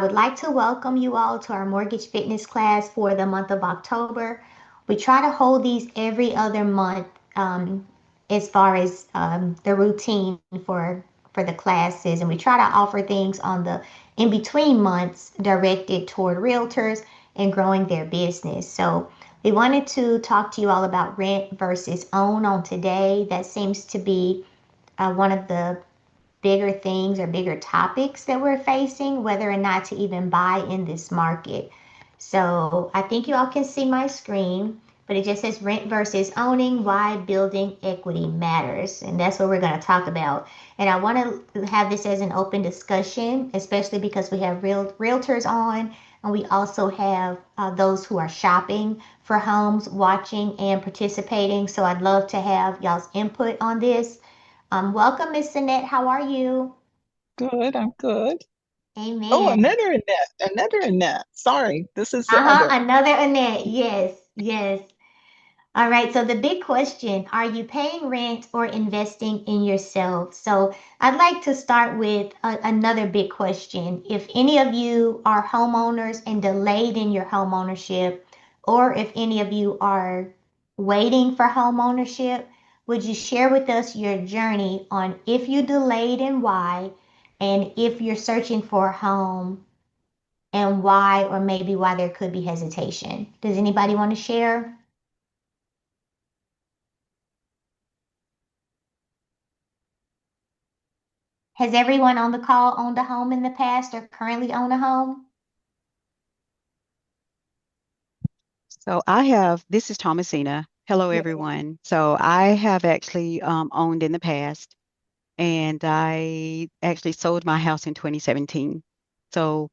would like to welcome you all to our mortgage fitness class for the month of October. We try to hold these every other month as far as the routine for the classes, and we try to offer things on the in between months directed toward realtors and growing their business. So we wanted to talk to you all about rent versus own on today. That seems to be one of the bigger things or bigger topics that we're facing, whether or not to even buy in this market. So I think you all can see my screen, but it just says rent versus owning, why building equity matters. And that's what we're going to talk about. And I want to have this as an open discussion, especially because we have realtors on, and we also have those who are shopping for homes, watching and participating. So I'd love to have y'all's input on this. Welcome, Miss Annette. How are you? Good, I'm good. Oh, Amen. Another Annette. Sorry, this is the Uh-huh. other. Another Annette. Yes, yes. All right. So the big question, are you paying rent or investing in yourself? So I'd like to start with another big question. If any of you are homeowners and delayed in your home ownership, or if any of you are waiting for home ownership, would you share with us your journey on if you delayed and why, and if you're searching for a home and why, or maybe why there could be hesitation? Does anybody want to share? Has everyone on the call owned a home in the past or currently own a home? This is Thomasina. Hello, Yeah. everyone. So I have actually owned in the past, and I actually sold my house in 2017. So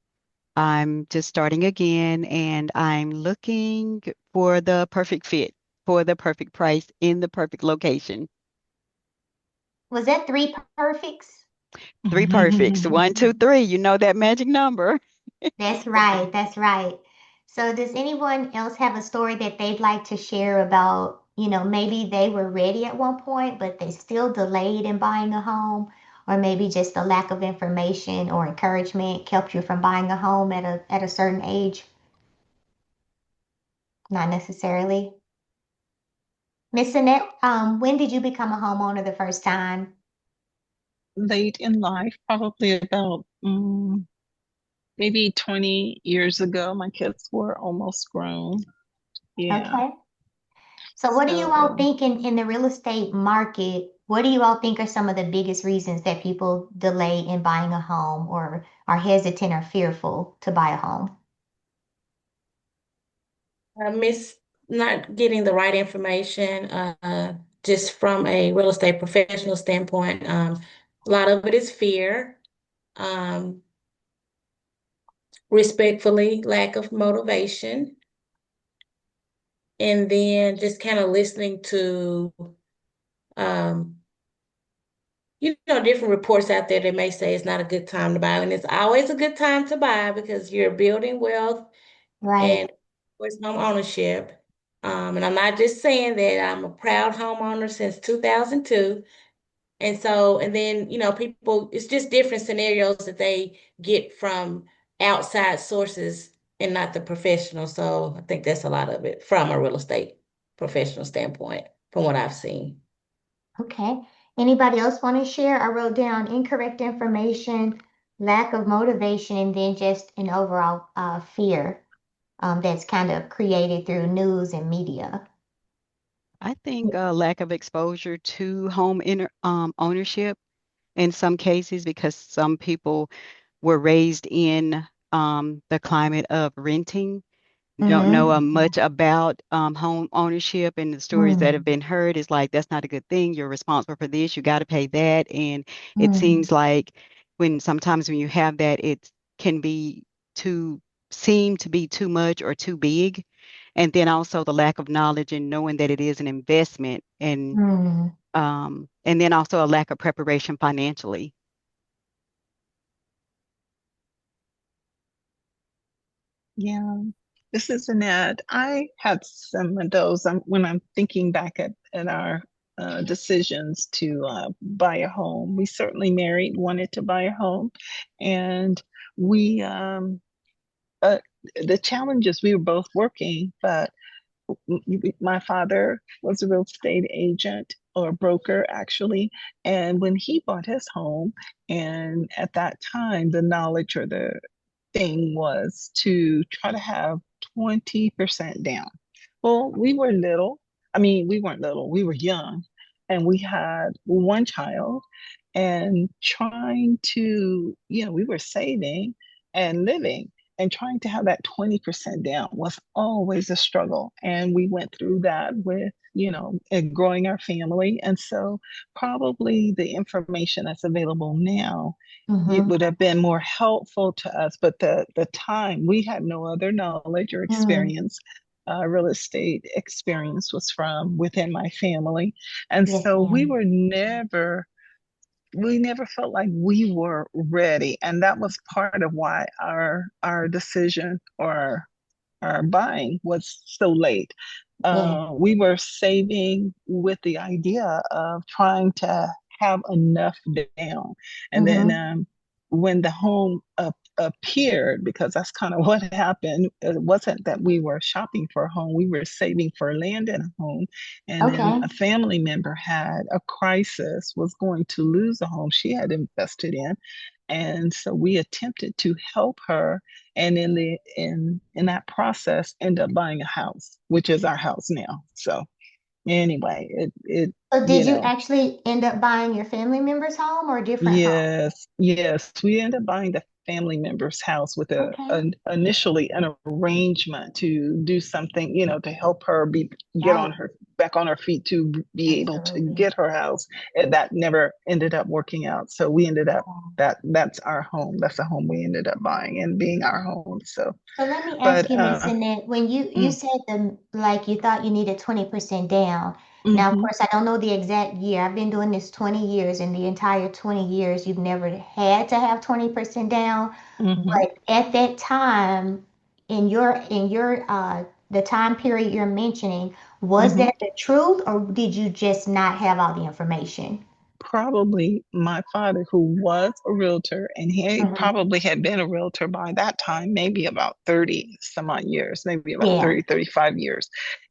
I'm just starting again, and I'm looking for the perfect fit, for the perfect price in the perfect location. Was that three perfects? Three perfects. One, two, three. You know that magic number. That's right. That's right. So does anyone else have a story that they'd like to share about, maybe they were ready at one point, but they still delayed in buying a home, or maybe just the lack of information or encouragement kept you from buying a home at a certain age? Not necessarily. Miss Annette, when did you become a homeowner the first time? Late in life, probably about maybe 20 years ago. My kids were almost grown. Yeah. Okay. So what do you all So think in the real estate market? What do you all think are some of the biggest reasons that people delay in buying a home or are hesitant or fearful to buy a home? I miss not getting the right information, just from a real estate professional standpoint. A lot of it is fear, um, respectfully, lack of motivation, and then just kind of listening to, um, different reports out there that may say it's not a good time to buy, and it's always a good time to buy because you're building wealth Right. and with home ownership. And I'm not just saying that I'm a proud homeowner since 2002. And so, and then, people, it's just different scenarios that they get from outside sources and not the professional. So I think that's a lot of it from a real estate professional standpoint, from what I've seen. Okay. Anybody else want to share? I wrote down incorrect information, lack of motivation, and then just an overall fear that's kind of created through news and media. I think lack of exposure to ownership in some cases because some people were raised in the climate of renting, don't know Mm-hmm. much about home ownership, and the stories that have been heard is like, that's not a good thing. You're responsible for this. You got to pay that. And it Mm-hmm. seems like sometimes when you have that, it can be too, seem to be too much or too big. And then also the lack of knowledge and knowing that it is an investment and then also a lack of preparation financially. yeah, this is Annette. I had some of those when I'm thinking back at our decisions to buy a home. We certainly married, wanted to buy a home, and we uh, the challenges, we were both working, but my father was a real estate agent or broker actually, and when he bought his home, and at that time the knowledge or the thing was to try to have 20% down. Well, we were little. I mean, we weren't little, we were young, and we had one child, and trying to, we were saving and living, and trying to have that 20% down was always a struggle. And we went through that with, and growing our family. And so probably the information that's available now, it Mm-hmm. would have been more helpful to us. But the time, we had no other knowledge or Mm-hmm. experience. Real estate experience was from within my family. And Yes, so ma'am. we never felt like we were ready. And that was part of why our decision or our buying was so late. Yeah. We were saving with the idea of trying to have enough down. And then Mm-hmm. when the home appeared, because that's kind of what happened, it wasn't that we were shopping for a home, we were saving for land and a home. And then Okay. a family member had a crisis, was going to lose a home she had invested in. And so we attempted to help her, and in that process end up buying a house, which is our house now. So anyway, it So you did you know actually end up buying your family member's home or a different home? Yes, yes. We ended up buying the family member's house with Okay. initially an arrangement to do something, to help her get Right. on her back on her feet to be able to Absolutely. get her house. And that never ended up working out. So we ended up Okay. that's our home. That's the home we ended up buying and being our home. So, So let me ask but you, Miss Annette, when you mm, said like you thought you needed 20% down. Now, of mhm, course, I don't know the exact year. I've been doing this 20 years, and the entire 20 years, you've never had to have 20% down. mhm, But at that time, in your the time period you're mentioning, was mhm. that the truth, or did you just not have all the information? Probably my father, who was a realtor, and he Hmm. probably had been a realtor by that time, maybe about 30 some odd years, maybe about Yeah. 30, 35 years.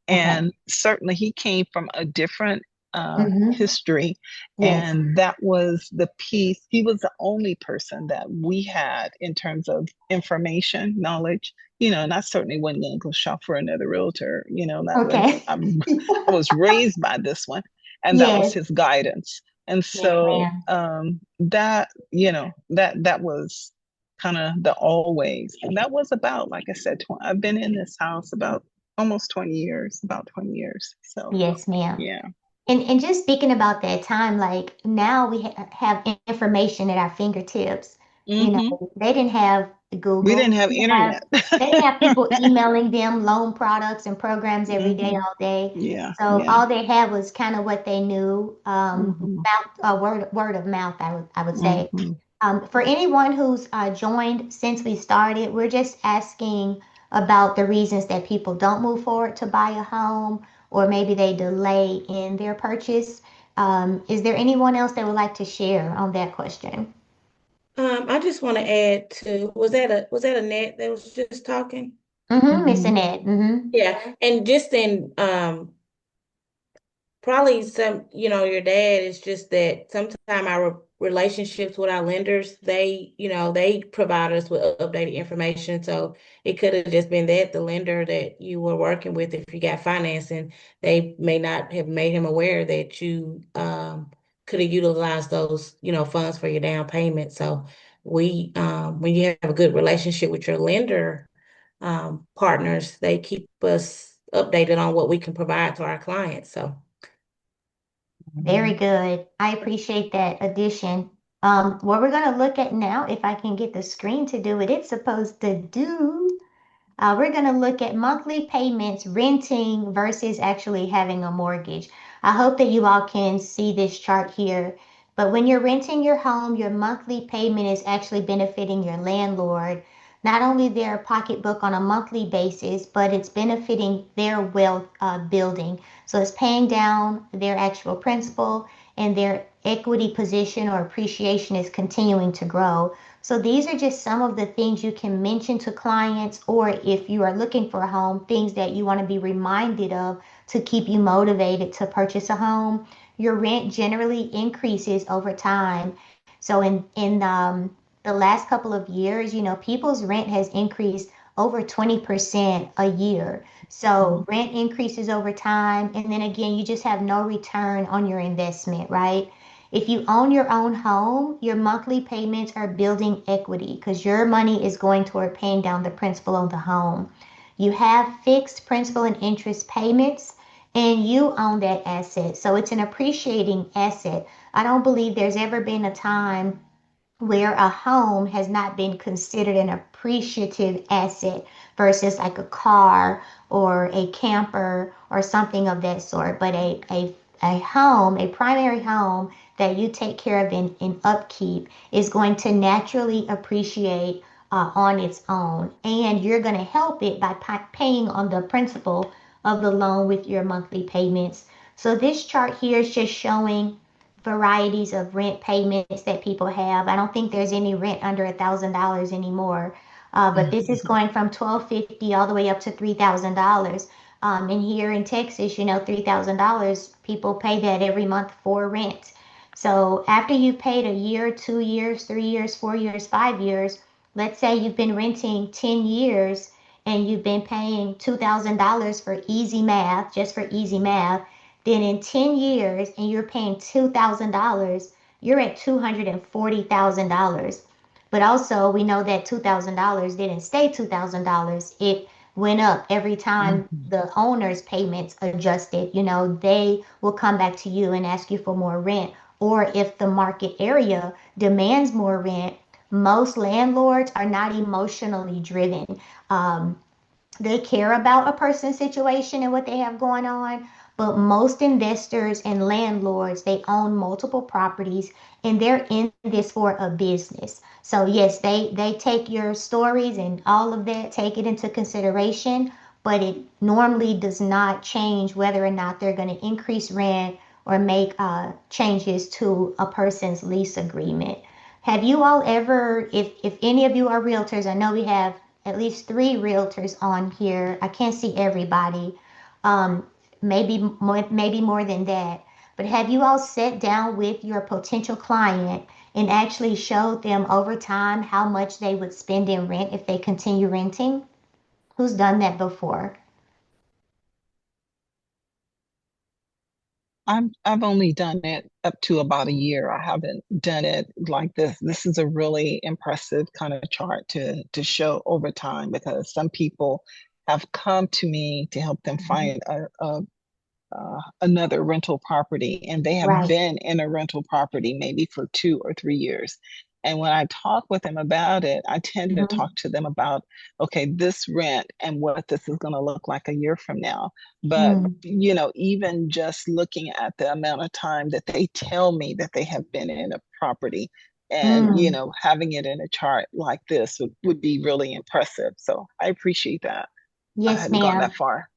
Okay. And certainly he came from a different Hmm. history. Yes. And that was the piece. He was the only person that we had in terms of information, knowledge, and I certainly wasn't going to go shop for another realtor, that was, Okay. I was raised by this one, and that was Yes. his guidance. And Yes, so ma'am. that was kind of the always. And that was about, like I said, I've been in this house about almost 20 years, about 20 years. So Yes, ma'am. yeah. And just speaking about that time, like now we have information at our fingertips. You Hmm. know, they didn't have We Google. didn't have internet. They didn't have people emailing them loan products and programs every day, Hmm. all day. Yeah, So yeah. all they had was kind of what they knew, Hmm. word of mouth, I would say. Hmm. For anyone who's joined since we started, we're just asking about the reasons that people don't move forward to buy a home, or maybe they delay in their purchase. Is there anyone else that would like to share on that question? I just want to add to, was that a net that was just talking? Mm-hmm, Miss Hmm. Annette. Mm-hmm. Yeah, and just in probably your dad is just that sometimes our relationships with our lenders, they provide us with updated information. So it could have just been that the lender that you were working with, if you got financing, they may not have made him aware that you could have utilized those, funds for your down payment. So when you have a good relationship with your lender partners, they keep us updated on what we can provide to our clients. So. Very good. I appreciate that addition. What we're going to look at now, if I can get the screen to do what it's supposed to do, we're going to look at monthly payments, renting versus actually having a mortgage. I hope that you all can see this chart here. But when you're renting your home, your monthly payment is actually benefiting your landlord, not only their pocketbook on a monthly basis, but it's benefiting their wealth building. So it's paying down their actual principal, and their equity position or appreciation is continuing to grow. So these are just some of the things you can mention to clients, or if you are looking for a home, things that you want to be reminded of to keep you motivated to purchase a home. Your rent generally increases over time. So in the last couple of years, people's rent has increased over 20% a year. So Mhm. rent increases over time, and then again, you just have no return on your investment, right? If you own your own home, your monthly payments are building equity because your money is going toward paying down the principal on the home. You have fixed principal and interest payments, and you own that asset. So it's an appreciating asset. I don't believe there's ever been a time where a home has not been considered an appreciative asset versus like a car or a camper or something of that sort. But a home, a primary home that you take care of in upkeep is going to naturally appreciate on its own. And you're going to help it by paying on the principal of the loan with your monthly payments. So this chart here is just showing varieties of rent payments that people have. I don't think there's any rent under $1,000 anymore. But this is going from 1250 all the way up to $3,000. And here in Texas, $3,000, people pay that every month for rent. So after you've paid a year, 2 years, 3 years, 4 years, 5 years, let's say you've been renting 10 years and you've been paying $2,000 for easy math, just for easy math, then in 10 years and you're paying $2,000, you're at $240,000. But also, we know that $2,000 didn't stay $2,000. It went up every time Mhm. the owner's payments adjusted. They will come back to you and ask you for more rent. Or if the market area demands more rent, most landlords are not emotionally driven. Um, they care about a person's situation and what they have going on, but most investors and landlords, they own multiple properties and they're in this for a business. So yes, they take your stories and all of that, take it into consideration, but it normally does not change whether or not they're going to increase rent or make changes to a person's lease agreement. Have you all ever, if any of you are realtors, I know we have at least three realtors on here. I can't see everybody. Um, maybe more than that. But have you all sat down with your potential client and actually showed them over time how much they would spend in rent if they continue renting? Who's done that before? I've only done it up to about a year. I haven't done it like this. This is a really impressive kind of chart to show over time because some people have come to me to help them find another rental property, and they have Right. been in a rental property maybe for 2 or 3 years. And when I talk with them about it, I tend to Mm-hmm. talk to them about, okay, this rent and what this is going to look like a year from now. But, even just looking at the amount of time that they tell me that they have been in a property and, Mm-hmm. having it in a chart like this would be really impressive. So I appreciate that. I Yes, hadn't gone ma'am. that far.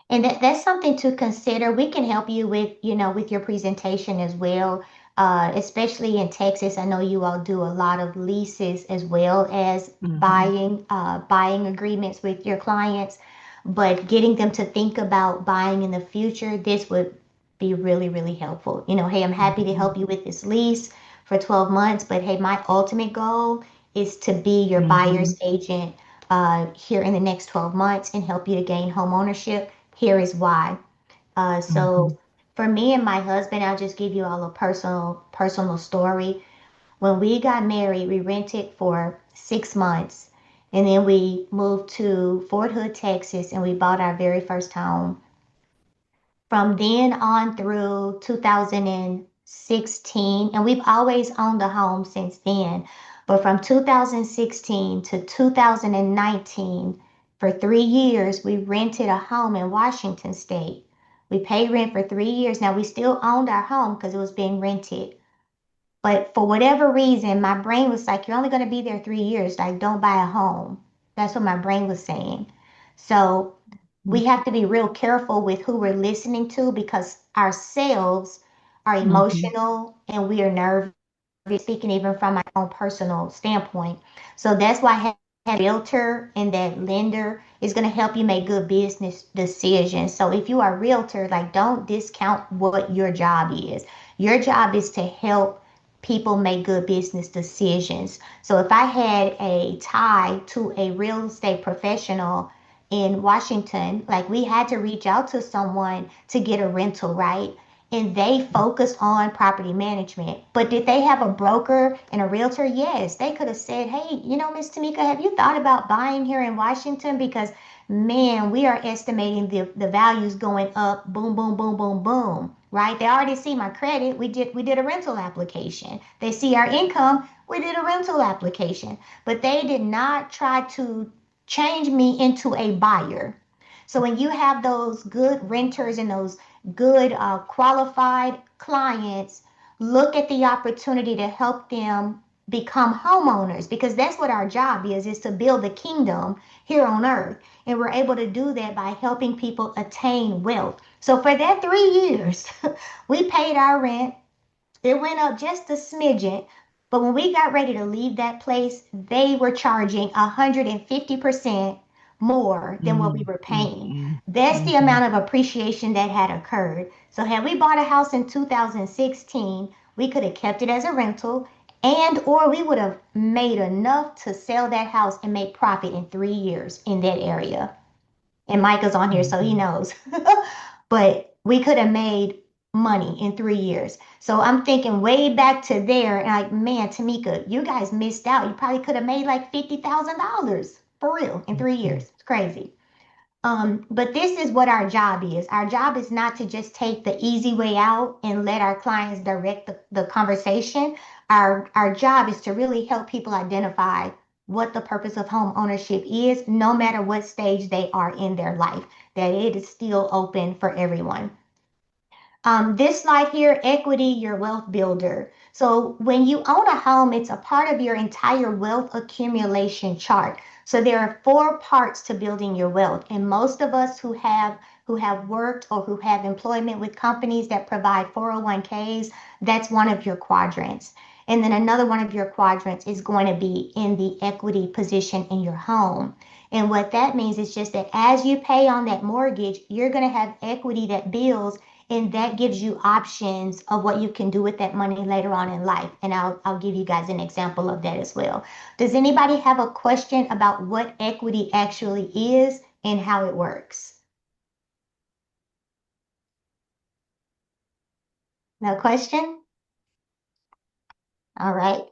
And that's something to consider. We can help you with your presentation as well. Especially in Texas. I know you all do a lot of leases as well as Hmm. buying agreements with your clients. But getting them to think about buying in the future, this would be really, really helpful. Hey, I'm happy to help you with this lease for 12 months, but hey, my ultimate goal is to be your Hmm. buyer's agent here in the next 12 months and help you to gain home ownership. Here is why. Hmm. So for me and my husband, I'll just give you all a personal story. When we got married, we rented for 6 months, and then we moved to Fort Hood, Texas, and we bought our very first home. From then on through 2016, and we've always owned a home since then, but from 2016 to 2019, for 3 years, we rented a home in Washington State. We paid rent for 3 years. Now, we still owned our home because it was being rented. But for whatever reason, my brain was like, you're only going to be there 3 years. Like, don't buy a home. That's what my brain was saying. So we have to be real careful with who we're listening to because ourselves are Hmm. emotional and we are nervous speaking even from my own personal standpoint. So that's why having a realtor and that lender is going to help you make good business decisions. So if you are a realtor, like don't discount what your job is. Your job is to help people make good business decisions. So if I had a tie to a real estate professional in Washington, like we had to reach out to someone to get a rental, right? And they focus on property management. But did they have a broker and a realtor? Yes, they could have said, hey, Miss Tamika, have you thought about buying here in Washington? Because man, we are estimating the values going up, boom, boom, boom, boom, boom. Right? They already see my credit. We did a rental application. They see our income. We did a rental application. But they did not try to change me into a buyer. So when you have those good renters and those good qualified clients, look at the opportunity to help them become homeowners, because that's what our job is to build the kingdom here on earth. And we're able to do that by helping people attain wealth. So for that 3 years, we paid our rent. It went up just a smidgen. But when we got ready to leave that place, they were charging 150% more than what we were paying. That's the amount of appreciation that had occurred. So had we bought a house in 2016, we could have kept it as a rental, and or we would have made enough to sell that house and make profit in 3 years in that area. And Micah's on here, so he knows. But we could have made money in 3 years. So I'm thinking way back to there, and like, man, Tamika, you guys missed out. You probably could have made like $50,000 for real in 3 years. It's crazy. But this is what our job is. Our job is not to just take the easy way out and let our clients direct the conversation. Our job is to really help people identify what the purpose of home ownership is, no matter what stage they are in their life, that it is still open for everyone. This slide here, equity, your wealth builder. So when you own a home, it's a part of your entire wealth accumulation chart. So there are 4 parts to building your wealth. And most of us who have worked or who have employment with companies that provide 401ks, that's one of your quadrants. And then another one of your quadrants is going to be in the equity position in your home. And what that means is just that as you pay on that mortgage, you're going to have equity that builds, and that gives you options of what you can do with that money later on in life. And I'll give you guys an example of that as well. Does anybody have a question about what equity actually is and how it works? No question? All right.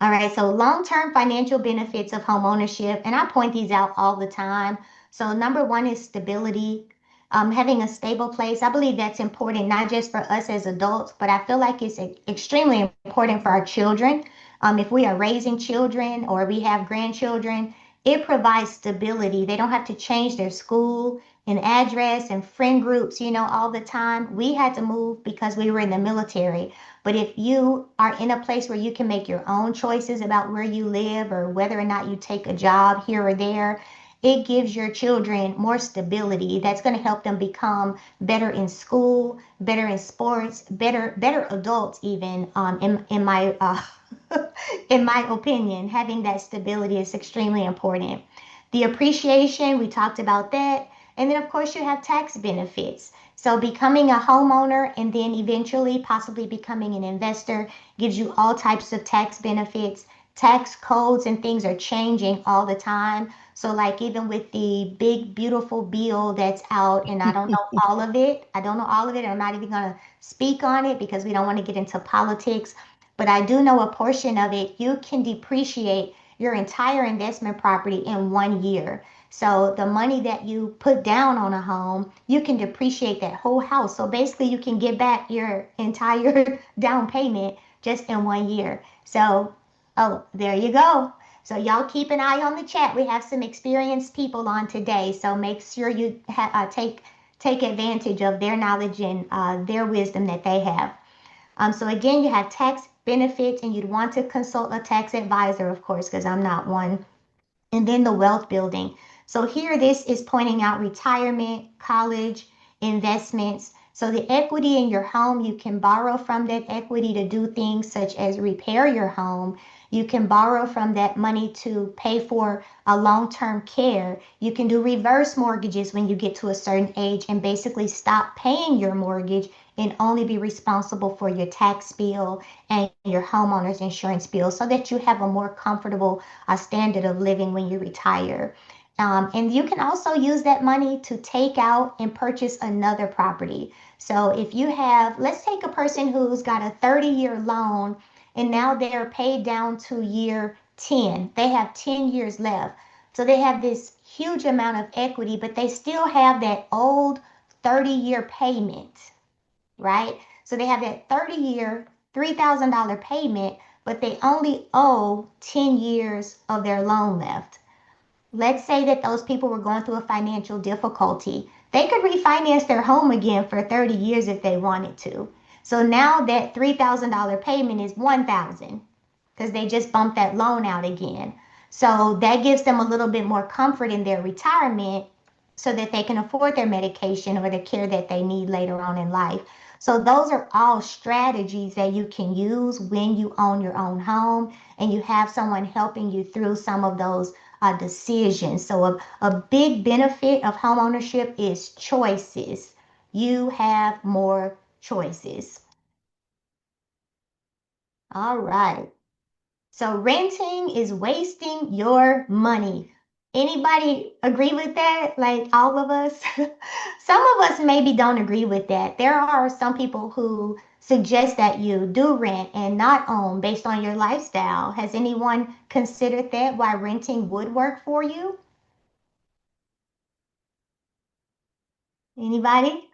All right, so long-term financial benefits of home ownership, and I point these out all the time. So number one is stability. Having a stable place. I believe that's important, not just for us as adults, but I feel like it's extremely important for our children. If we are raising children or we have grandchildren, it provides stability. They don't have to change their school and address and friend groups, all the time. We had to move because we were in the military. But if you are in a place where you can make your own choices about where you live or whether or not you take a job here or there, it gives your children more stability. That's going to help them become better in school, better in sports, better adults even. In my in my opinion, having that stability is extremely important. The appreciation, we talked about that. And then of course you have tax benefits. So becoming a homeowner and then eventually possibly becoming an investor gives you all types of tax benefits. Tax codes and things are changing all the time. So like even with the big beautiful bill that's out, and I don't know all of it. I don't know all of it. I'm not even going to speak on it because we don't want to get into politics. But I do know a portion of it. You can depreciate your entire investment property in 1 year. So the money that you put down on a home, you can depreciate that whole house. So basically you can get back your entire down payment just in 1 year. So, oh, there you go. So y'all keep an eye on the chat. We have some experienced people on today. So make sure you take advantage of their knowledge and their wisdom that they have. So again, you have tax benefits, and you'd want to consult a tax advisor, of course, because I'm not one. And then the wealth building. So here, this is pointing out retirement, college, investments. So the equity in your home, you can borrow from that equity to do things such as repair your home. You can borrow from that money to pay for a long-term care. You can do reverse mortgages when you get to a certain age and basically stop paying your mortgage and only be responsible for your tax bill and your homeowner's insurance bill so that you have a more comfortable standard of living when you retire. And you can also use that money to take out and purchase another property. So if you have, let's take a person who's got a 30-year loan and now they're paid down to year 10. They have 10 years left. So they have this huge amount of equity, but they still have that old 30-year payment, right? So they have that 30-year, $3,000 payment, but they only owe 10 years of their loan left. Let's say that those people were going through a financial difficulty. They could refinance their home again for 30 years if they wanted to. So now that $3,000 payment is $1,000 because they just bumped that loan out again. So that gives them a little bit more comfort in their retirement so that they can afford their medication or the care that they need later on in life. So those are all strategies that you can use when you own your own home and you have someone helping you through some of those decisions. So a big benefit of home ownership is choices. You have more choices. All right. So renting is wasting your money. Anybody agree with that? Like all of us? Some of us maybe don't agree with that. There are some people who suggest that you do rent and not own based on your lifestyle. Has anyone considered that, why renting would work for you? Anybody?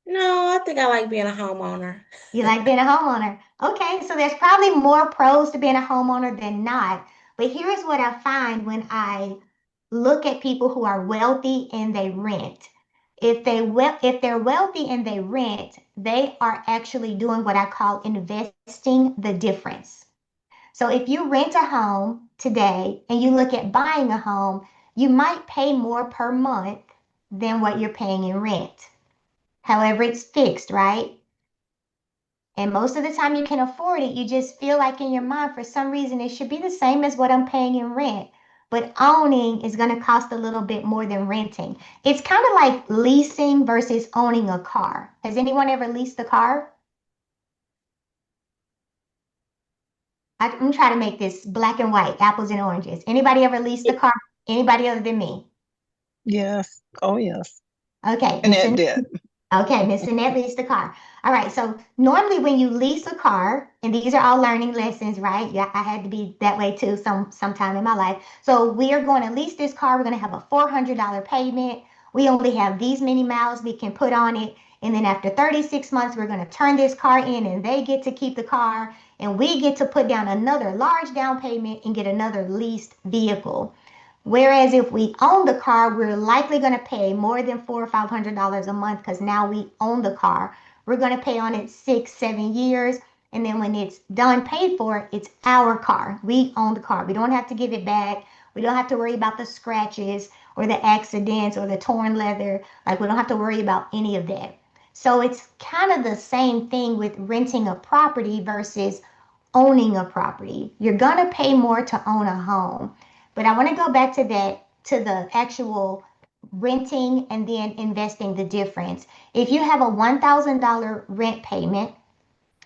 No, I think I like being a homeowner. You like being a homeowner. Okay, so there's probably more pros to being a homeowner than not. But here's what I find when I look at people who are wealthy and they rent. If they're wealthy and they rent, they are actually doing what I call investing the difference. So if you rent a home today and you look at buying a home, you might pay more per month than what you're paying in rent. However, it's fixed, right? And most of the time you can afford it, you just feel like in your mind, for some reason, it should be the same as what I'm paying in rent. But owning is going to cost a little bit more than renting. It's kind of like leasing versus owning a car. Has anyone ever leased a car? I'm trying to make this black and white, apples and oranges. Anybody ever leased a car? Anybody other than me? Yes. Oh, yes. Okay, And Miss it did. Okay, Miss Annette leased a car. All right, so normally when you lease a car, and these are all learning lessons, right? Yeah, I had to be that way too sometime in my life. So we are going to lease this car. We're going to have a $400 payment. We only have these many miles we can put on it. And then after 36 months, we're going to turn this car in and they get to keep the car. And we get to put down another large down payment and get another leased vehicle. Whereas if we own the car, we're likely going to pay more than $400 or $500 a month because now we own the car. We're going to pay on it 6, 7 years. And then when it's done paid for, it's our car. We own the car. We don't have to give it back. We don't have to worry about the scratches or the accidents or the torn leather. Like we don't have to worry about any of that. So it's kind of the same thing with renting a property versus owning a property. You're going to pay more to own a home. But I want to go back to that, to the actual renting and then investing the difference. If you have a $1,000 rent payment,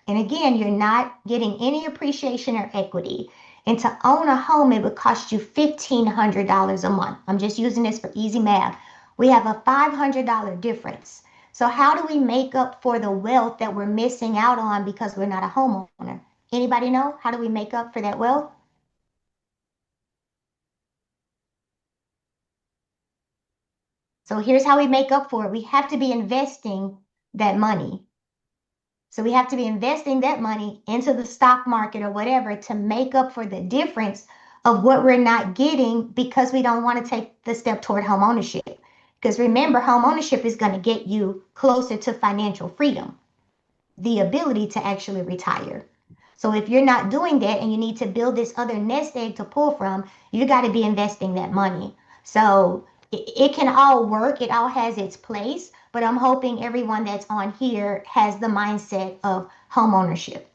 and again, you're not getting any appreciation or equity, and to own a home, it would cost you $1,500 a month. I'm just using this for easy math. We have a $500 difference. So how do we make up for the wealth that we're missing out on because we're not a homeowner? Anybody know? How do we make up for that wealth? So here's how we make up for it. We have to be investing that money. So we have to be investing that money into the stock market or whatever to make up for the difference of what we're not getting because we don't want to take the step toward home ownership. Because remember, home ownership is going to get you closer to financial freedom, the ability to actually retire. So if you're not doing that and you need to build this other nest egg to pull from, you got to be investing that money. So it can all work. It all has its place. but I'm hoping everyone that's on here has the mindset of home ownership.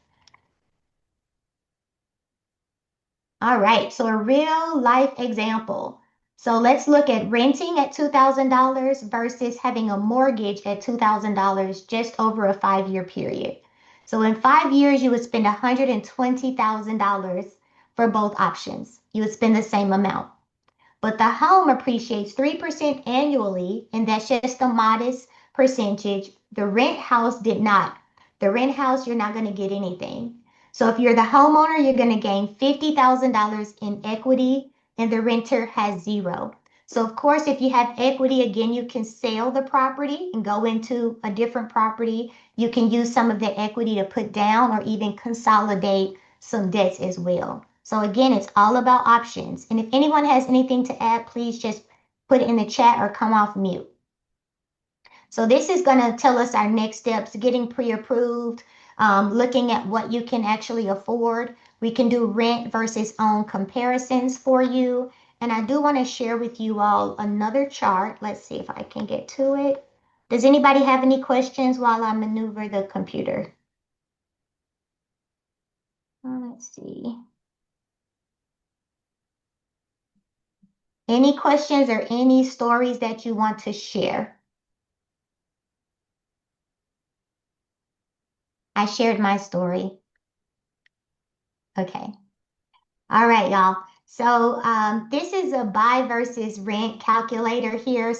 All right, so a real life example. So let's look at renting at $2,000 versus having a mortgage at $2,000 just over a 5-year period. So in 5 years, you would spend $120,000 for both options. You would spend the same amount. But the home appreciates 3% annually, and that's just a modest percentage. The rent house did not. The rent house, you're not going to get anything. So if you're the homeowner, you're going to gain $50,000 in equity, and the renter has zero. So of course, if you have equity, again, you can sell the property and go into a different property. You can use some of the equity to put down or even consolidate some debts as well. So again, it's all about options. And if anyone has anything to add, please just put it in the chat or come off mute. So this is going to tell us our next steps, getting pre-approved, looking at what you can actually afford. We can do rent versus own comparisons for you. And I do want to share with you all another chart. Let's see if I can get to it. Does anybody have any questions while I maneuver the computer? Let's see. Any questions or any stories that you want to share? I shared my story. Okay. All right, y'all. So this is a buy versus rent calculator here.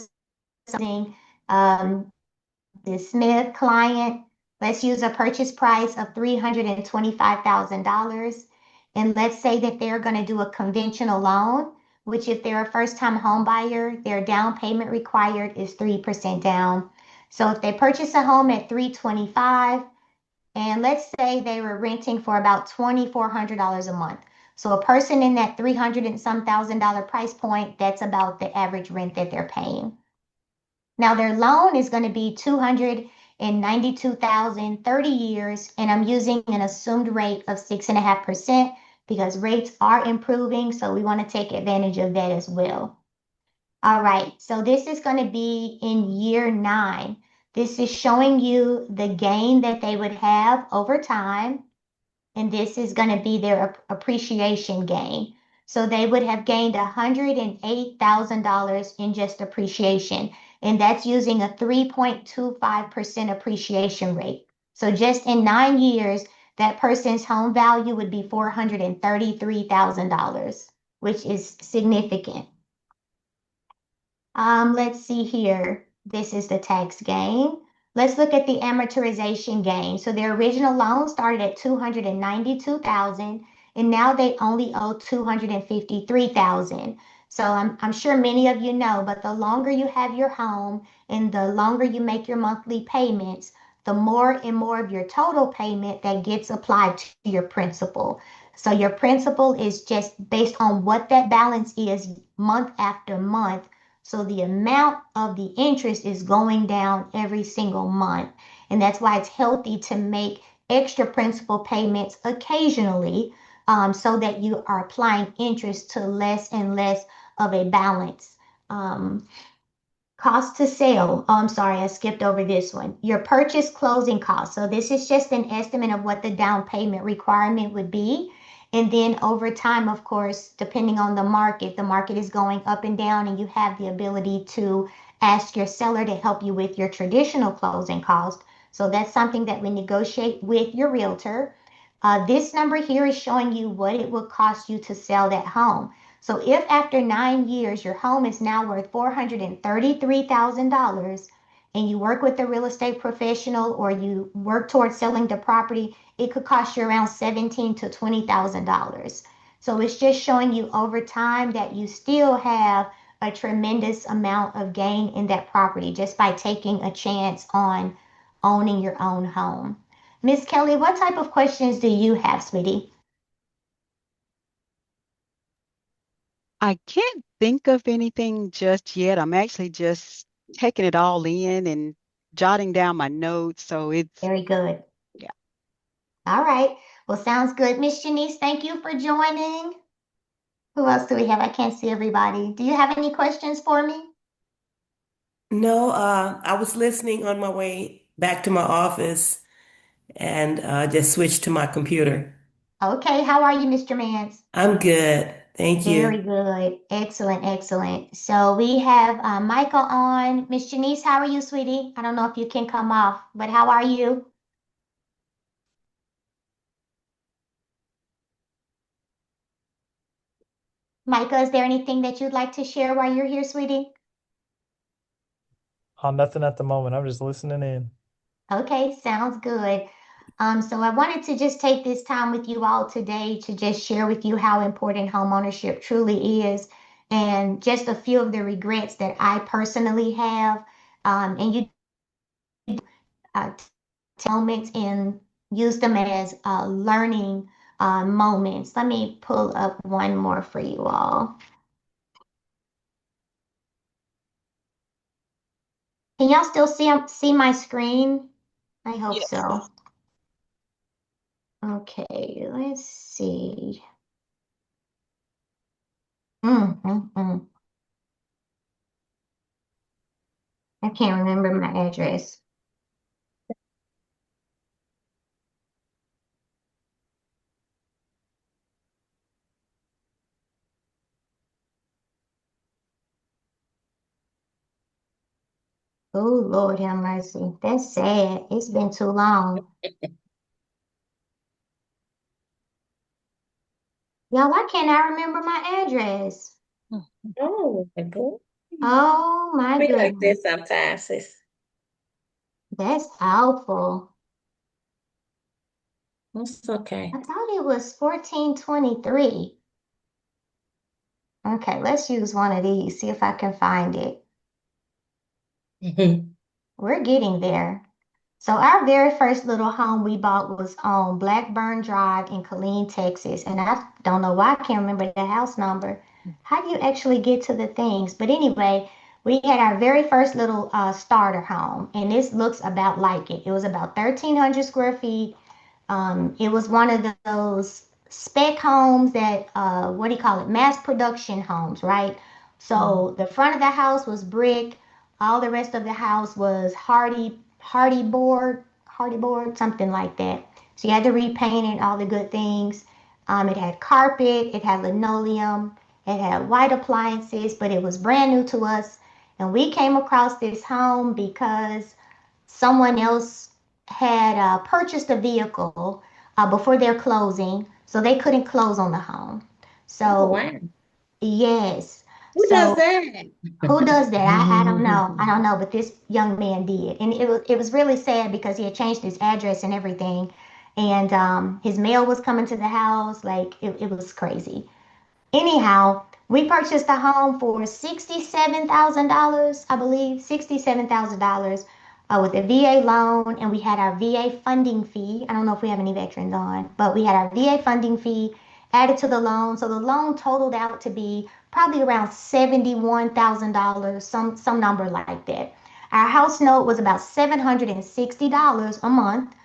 Something the Smith client. Let's use a purchase price of $325,000. And let's say that they're going to do a conventional loan, which if they're a first-time home buyer, their down payment required is 3% down. So if they purchase a home at $325,000, and let's say they were renting for about $2,400 a month. So a person in that 300 and some $1,000 price point, that's about the average rent that they're paying. Now their loan is going to be $292,000, 30 years, and I'm using an assumed rate of 6.5% because rates are improving, so we want to take advantage of that as well. All right, so this is going to be in year 9. This is showing you the gain that they would have over time, and this is going to be their appreciation gain. So they would have gained $108,000 in just appreciation, and that's using a 3.25% appreciation rate. So just in 9 years, that person's home value would be $433,000, which is significant. Let's see here. This is the tax gain. Let's look at the amortization gain. So their original loan started at $292,000, and now they only owe $253,000. So I'm sure many of you know, but the longer you have your home and the longer you make your monthly payments, the more and more of your total payment that gets applied to your principal. So your principal is just based on what that balance is month after month. So the amount of the interest is going down every single month. And that's why it's healthy to make extra principal payments occasionally, so that you are applying interest to less and less of a balance. Cost to sale. Oh, I'm sorry, I skipped over this one. Your purchase closing cost. So this is just an estimate of what the down payment requirement would be. And then over time, of course, depending on the market is going up and down, and you have the ability to ask your seller to help you with your traditional closing cost. So that's something that we negotiate with your realtor. This number here is showing you what it would cost you to sell that home. So if after 9 years, your home is now worth $433,000, and you work with a real estate professional or you work towards selling the property, it could cost you around $17,000 to $20,000. So it's just showing you over time that you still have a tremendous amount of gain in that property just by taking a chance on owning your own home. Miss Kelly, what type of questions do you have, sweetie? I can't think of anything just yet. I'm actually just taking it all in and jotting down my notes. So it's, Very good. yeah. All right. Well, sounds good. Miss Janice, thank you for joining. Who else do we have? I can't see everybody. Do you have any questions for me? No, I was listening on my way back to my office and just switched to my computer. Okay, how are you, Mr. Mance? I'm good. Thank Very you. good. Excellent, excellent. So we have Michael on. Miss Janice, how are you, sweetie? I don't know if you can come off, but how are you? Micah, is there anything that you'd like to share while you're here, sweetie? Nothing at the moment. I'm just listening in. Okay, sounds good. So I wanted to just take this time with you all today to just share with you how important homeownership truly is and just a few of the regrets that I personally have. And you uh, moments and use them as learning moments. Let me pull up one more for you all. Can y'all still see my screen? I hope Yes. so. Okay, let's see. Mm, mm, mm. I can't remember my address. Oh, Lord have mercy. That's sad. It's been too long. Y'all, why can't I remember my address? Oh, my God. Oh my Be like goodness. this sometimes, sis. That's awful. It's okay. I thought it was 1423. Okay, let's use one of these, see if I can find it. We're getting there. So our very first little home we bought was on Blackburn Drive in Killeen, Texas. And I don't know why I can't remember the house number. How do you actually get to the things? But anyway, we had our very first little starter home, and this looks about like it. It was about 1,300 square feet. It was one of those spec homes that, what do you call it, mass production homes, right? So the front of the house was brick. All the rest of the house was hardy board, something like that. So you had to repaint it, all the good things. It had carpet, it had linoleum, it had white appliances, but it was brand new to us. And we came across this home because someone else had purchased a vehicle before their closing, so they couldn't close on the home. Oh, So, wow. yes. Who does So, that? who does that? I don't know. I don't know, but this young man did. And it was really sad because he had changed his address and everything. And his mail was coming to the house. Like, it was crazy. Anyhow, we purchased a home for $67,000, I believe, $67,000 with a VA loan, and we had our VA funding fee. I don't know if we have any veterans on, but we had our VA funding fee added to the loan. So the loan totaled out to be probably around $71,000, some number like that. Our house note was about $760 a month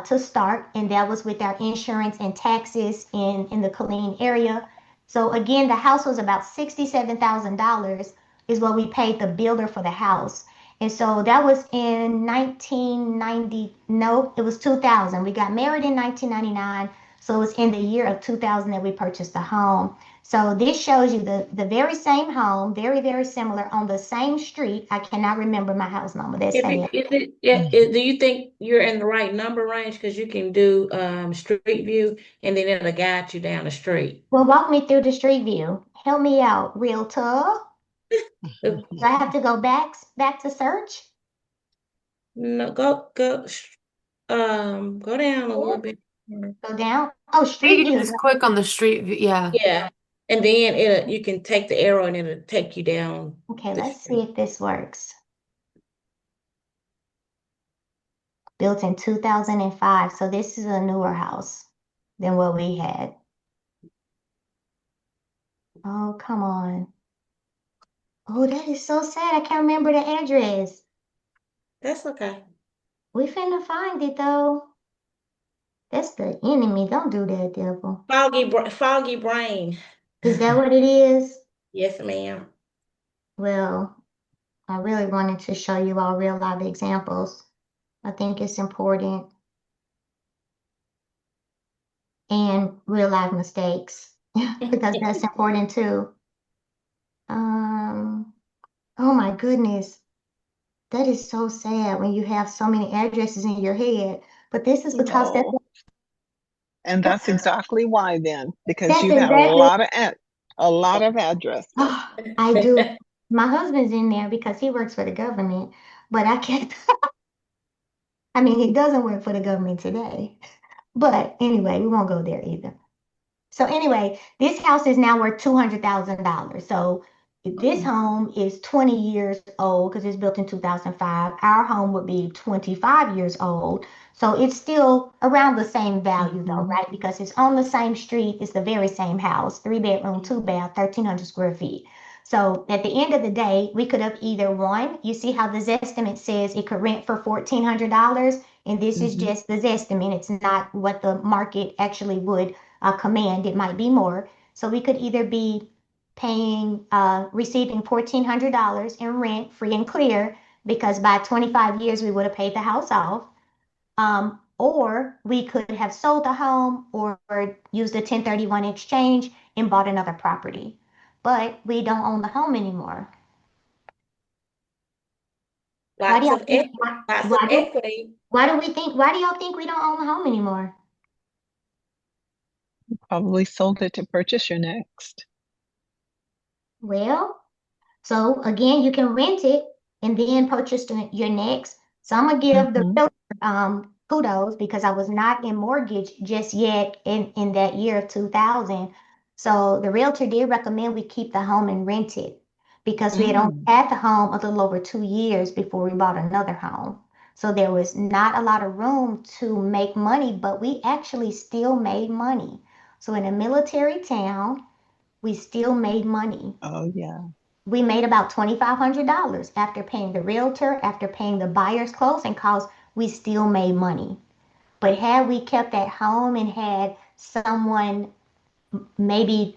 to start, and that was with our insurance and taxes in the Killeen area. So again, the house was about $67,000 is what we paid the builder for the house. And so that was in 1990. No, it was 2000. We got married in 1999. So it was in the year of 2000 that we purchased the home. So this shows you the very same home, very, very similar on the same street. I cannot remember my house number. That's sad. Do you think you're in the right number range? Because you can do street view and then it'll guide you down the street. Well, walk me through the street view. Help me out, realtor. Uh, Do I have to go back to search? No, go down a little bit. Go down. Oh, I think street you can view. just click on the street view. Yeah. Yeah. And then you can take the arrow and it'll take you down Okay, the let's see street. if this works. Built in 2005, so this is a newer house than what we had. Oh, come on. Oh, that is so sad. I can't remember the address. That's okay. We finna find it though. That's the enemy. Don't do that, devil. Foggy brain. Is that what it is? Yes, ma'am. Well, I really wanted to show you all real life examples. I think it's important, and real life mistakes because that's important too. Um, oh my goodness, that is so sad when you have so many addresses in your head. But this is because No. And that's exactly why then, because that's you've had exactly. a lot of addresses. Oh, I do. My husband's in there because he works for the government, but I can't. I mean, he doesn't work for the government today. But anyway, we won't go there either. So anyway, this house is now worth $200,000. So if this home is 20 years old because it's built in 2005. Our home would be 25 years old. So it's still around the same value though, Mhm. right? Because it's on the same street. It's the very same house, 3 bedroom, 2 bath, 1,300 square feet. So at the end of the day, we could have either one, you see how the Zestimate says it could rent for $1,400, and this is Mhm. just the Zestimate. It's not what the market actually would command. It might be more. So we could either be receiving $1,400 in rent free and clear because by 25 years we would have paid the house off. Or we could have sold the home or used a 1031 exchange and bought another property. But we don't own the home anymore. Why do Lots y'all of think, equity, lots of equity. why do y'all think we don't own the home anymore? Probably sold it to purchase your next. Well, so again, you can rent it and then purchase your next. So I'm gonna give the Mhm. realtor kudos because I was not in mortgage just yet in that year of 2000. So the realtor did recommend we keep the home and rent it because we had only Mm. had the home a little over 2 years before we bought another home. So there was not a lot of room to make money, but we actually still made money. So in a military town, we still made money. Oh yeah. We made about $2,500 after paying the realtor, after paying the buyer's closing costs, we still made money. But had we kept at home and had someone maybe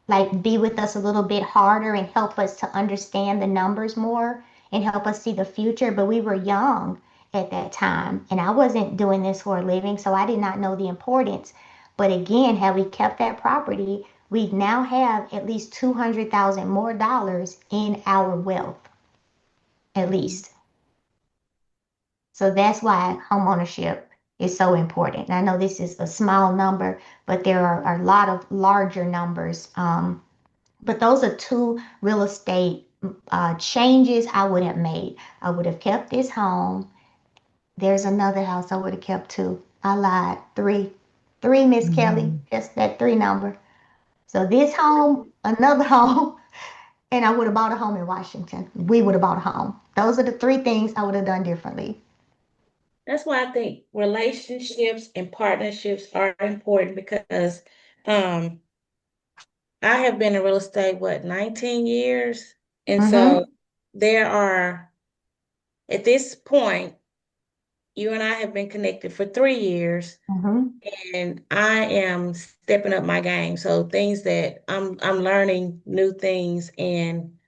like be with us a little bit harder and help us to understand the numbers more and help us see the future, but we were young at that time and I wasn't doing this for a living, so I did not know the importance. But again, had we kept that property, we now have at least 200,000 more dollars in our wealth, at least. So that's why homeownership is so important. And I know this is a small number, but there are a lot of larger numbers. But those are two real estate changes I would have made. I would have kept this home. There's another house I would have kept too. I lied. Three, Miss Kelly. Mhm. Just that three number. So this home, another home, and I would have bought a home in Washington. We would have bought a home. Those are the three things I would have done differently. That's why I think relationships and partnerships are important because um I have been in real estate, 19 years? And Mm-hmm. so there are, at this point, you and I have been connected for 3 years, Mm-hmm. and I am stepping up my game. So things that I'm learning new things and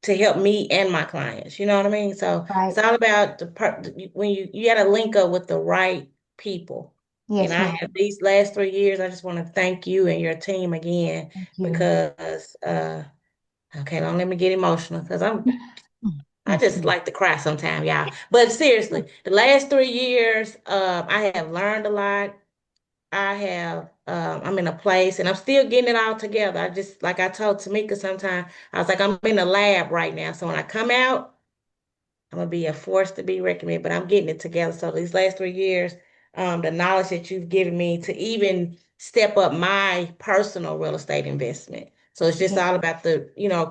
to help me and my clients. You know what I mean? So it's Right. all about the part when you got to link up with the right people. And Yes, I ma'am. have these last 3 years, I just want to thank you and your team again Thank you. because okay, don't let me get emotional because I just Mhm. like to cry sometime, y'all. But seriously, the last 3 years, I have learned a lot. I'm in a place and I'm still getting it all together. I just, like I told Tamika sometime, I was like, I'm in a lab right now. So when I come out, I'm gonna be a force to be reckoned with, but I'm getting it together. So these last 3 years, the knowledge that you've given me to even step up my personal real estate investment. So it's just Yeah. all about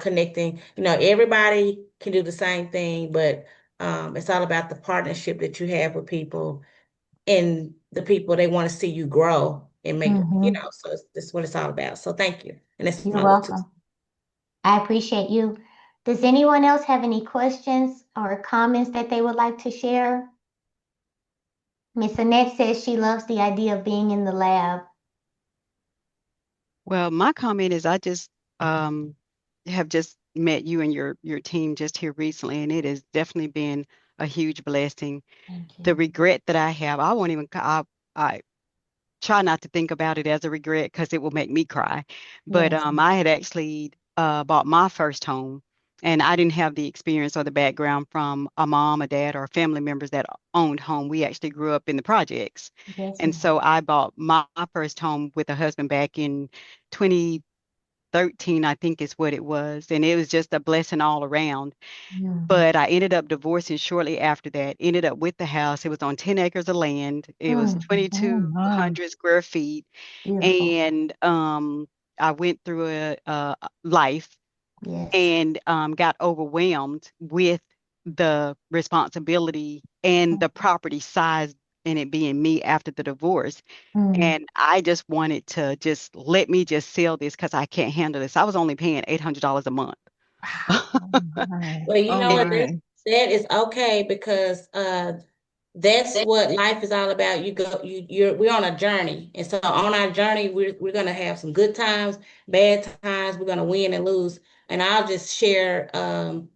connecting. Everybody can do the same thing, but it's all about the partnership that you have with people and the people they want to see you grow and Mm-hmm. so that's what it's all about. So thank you. And that's You're my little two. welcome. I appreciate you. Does anyone else have any questions or comments that they would like to share? Miss Annette says she loves the idea of being in the lab. Well, my comment is I just have just met you and your team just here recently, and it has definitely been a huge blessing. Thank The you. regret that I have, I won't even, I try not to think about it as a regret because it will make me cry. But Yes. I had actually bought my first home, and I didn't have the experience or the background from a mom, a dad, or family members that owned home. We actually grew up in the projects. Yes, And ma'am. so I bought my first home with a husband back in 2013, I think is what it was. And it was just a blessing all around. Mhm. But I ended up divorcing shortly after that, ended up with the house. It was on 10 acres of land. It was Mm. Oh, wow. 2,200 square feet. Beautiful. And I went through a life Yes. and got overwhelmed with the responsibility and the property size and it being me after the divorce. Mm. And I just wanted to just let me just sell this because I can't handle this. I was only paying $800 a month. Oh my. Well, you Oh know what? And my. That is okay because that's what life is all about. We're on a journey. And so on our journey, we're gonna have some good times, bad times, we're gonna win and lose. And I'll just share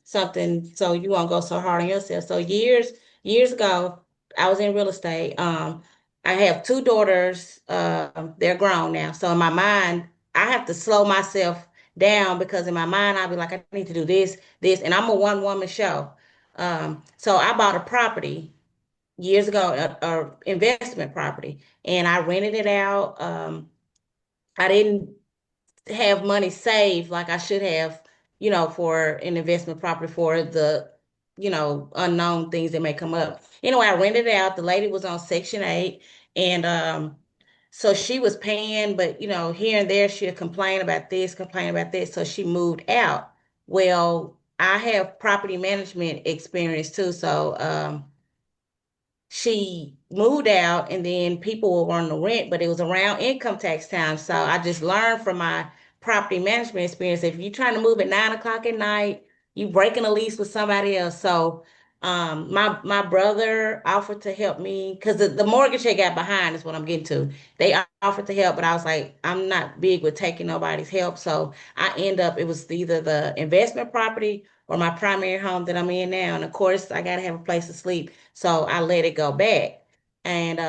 something so you won't go so hard on yourself. So years ago, I was in real estate. I have two daughters, they're grown now. So in my mind, I have to slow myself down because in my mind I'll be like, I need to do this, and I'm a one woman show. So I bought a property years ago, a investment property, and I rented it out. I didn't have money saved like I should have, for an investment property for the, unknown things that may come up. Anyway, I rented it out. The lady was on Section 8, and so she was paying, but here and there she'd complain about this, complain about this. So she moved out. Well, I have property management experience too, so she moved out and then people were wanting to rent, but it was around income tax time. So I just learned from my property management experience. If you're trying to move at 9 o'clock at night, you breaking a lease with somebody else. So my brother offered to help me because the mortgage they got behind is what I'm getting to. They offered to help, but I was like, I'm not big with taking nobody's help. So it was either the investment property or my primary home that I'm in now. And of course, I gotta have a place to sleep. So I let it go back. And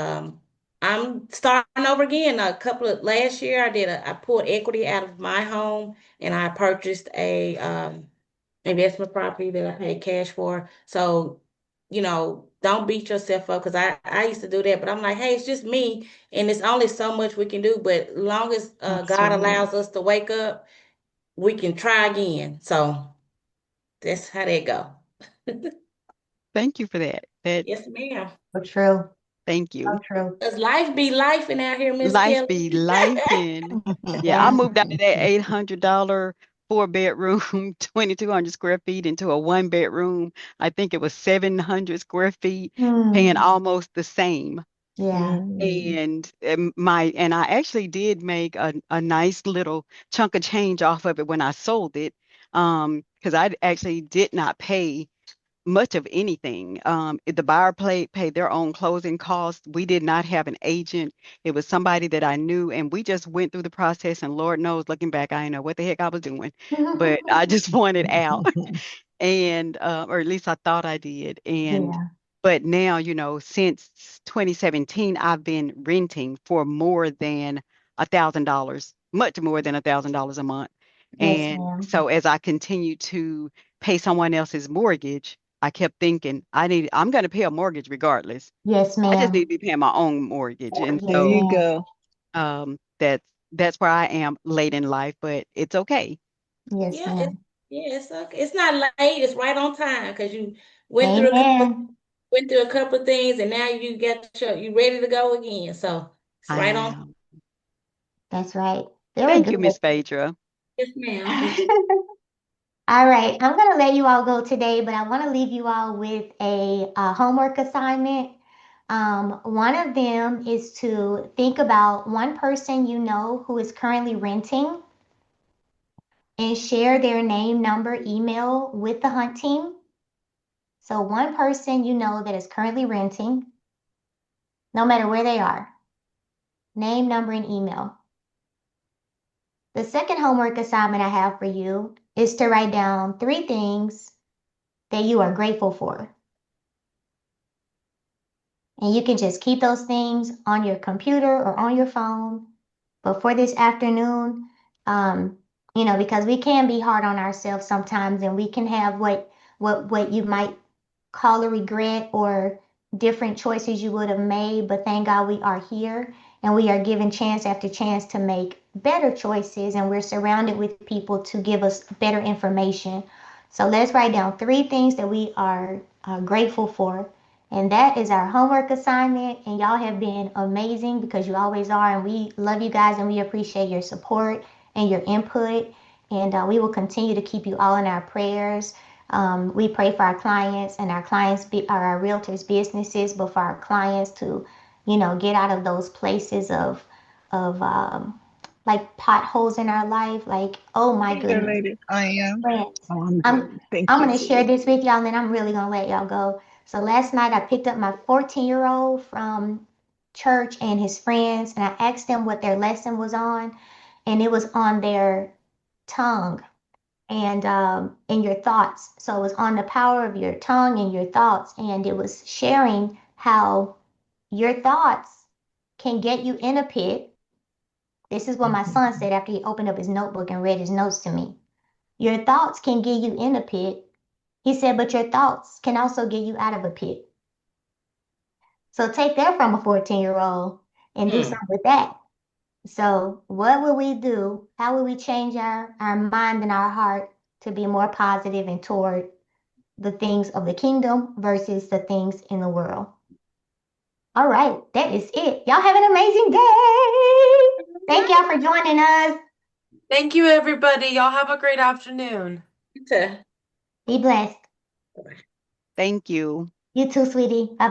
I'm starting over again. Last year I pulled equity out of my home and I purchased a investment property that I paid cash for. So, don't beat yourself up because I used to do that, but I'm like, hey, it's just me and it's only so much we can do. But as long as That's God right. allows us to wake up, we can try again. So that's how that go. thank you for that. Yes, ma'am. So true. Thank So you. true. Does life be life in out here, Miss Life Kelly? be life. And yeah, I Yeah. moved out of that $800 4 bedroom, 2,200 square feet into a 1 bedroom. I think it was 700 square feet, paying Mm. almost the same. Yeah. Mm. And I actually did make a nice little chunk of change off of it when I sold it. Because I actually did not pay much of anything. The buyer paid their own closing costs. We did not have an agent. It was somebody that I knew, and we just went through the process. And Lord knows, looking back, I didn't know what the heck I was doing, but I just wanted out, and or at least I thought I did. And Yeah. but now, since 2017, I've been renting for more than $1,000, much more than $1,000 a month. Yes, And ma'am. so as I continue to pay someone else's mortgage, I kept thinking I'm going to pay a mortgage regardless. Yes, I just need ma'am. to be paying my own mortgage. And There Yes, so you ma'am. go. that's where I am late in life, but it's okay. Yes, Yeah, ma'am. it's okay. It's not late. It's right on time because you went through a couple Amen. went through a couple of things and now you ready to go again. So it's I right on. am. That's right. Very Thank good. you, Miss Phaedra. Yes, ma'am. All right, I'm going to let you all go today, but I want to leave you all with a homework assignment. One of them is to think about one person you know who is currently renting and share their name, number, email with the hunt team. So one person you know that is currently renting, no matter where they are, name, number, and email. The second homework assignment I have for you is to write down 3 things that you are grateful for. And you can just keep those things on your computer or on your phone. But for this afternoon, because we can be hard on ourselves sometimes, and we can have what you might call a regret or different choices you would have made. But thank God we are here and we are given chance after chance to make better choices, and we're surrounded with people to give us better information. So let's write down 3 things that we are grateful for. And that is our homework assignment. And y'all have been amazing because you always are. And we love you guys and we appreciate your support and your input. And we will continue to keep you all in our prayers. We pray for our clients, and our clients are our realtors' businesses, but for our clients to, get out of those places of like potholes in our life. Like, oh my Hey there, goodness. lady. I am. Friends, Oh, I'm I'm good. Thank I'm you. gonna share this with y'all, and then I'm really gonna let y'all go. So last night I picked up my 14-year-old from church and his friends, and I asked them what their lesson was on, and it was on their tongue and in your thoughts. So it was on the power of your tongue and your thoughts, and it was sharing how your thoughts can get you in a pit. This is what my son said after he opened up his notebook and read his notes to me. Your thoughts can get you in a pit. He said, but your thoughts can also get you out of a pit. So take that from a 14-year-old and do something with that. So what will we do? How will we change our mind and our heart to be more positive and toward the things of the kingdom versus the things in the world? All right, that is it. Y'all have an amazing day. Thank y'all for joining us. Thank you, everybody. Y'all have a great afternoon. To Be blessed. Thank you. You too, sweetie. Bye.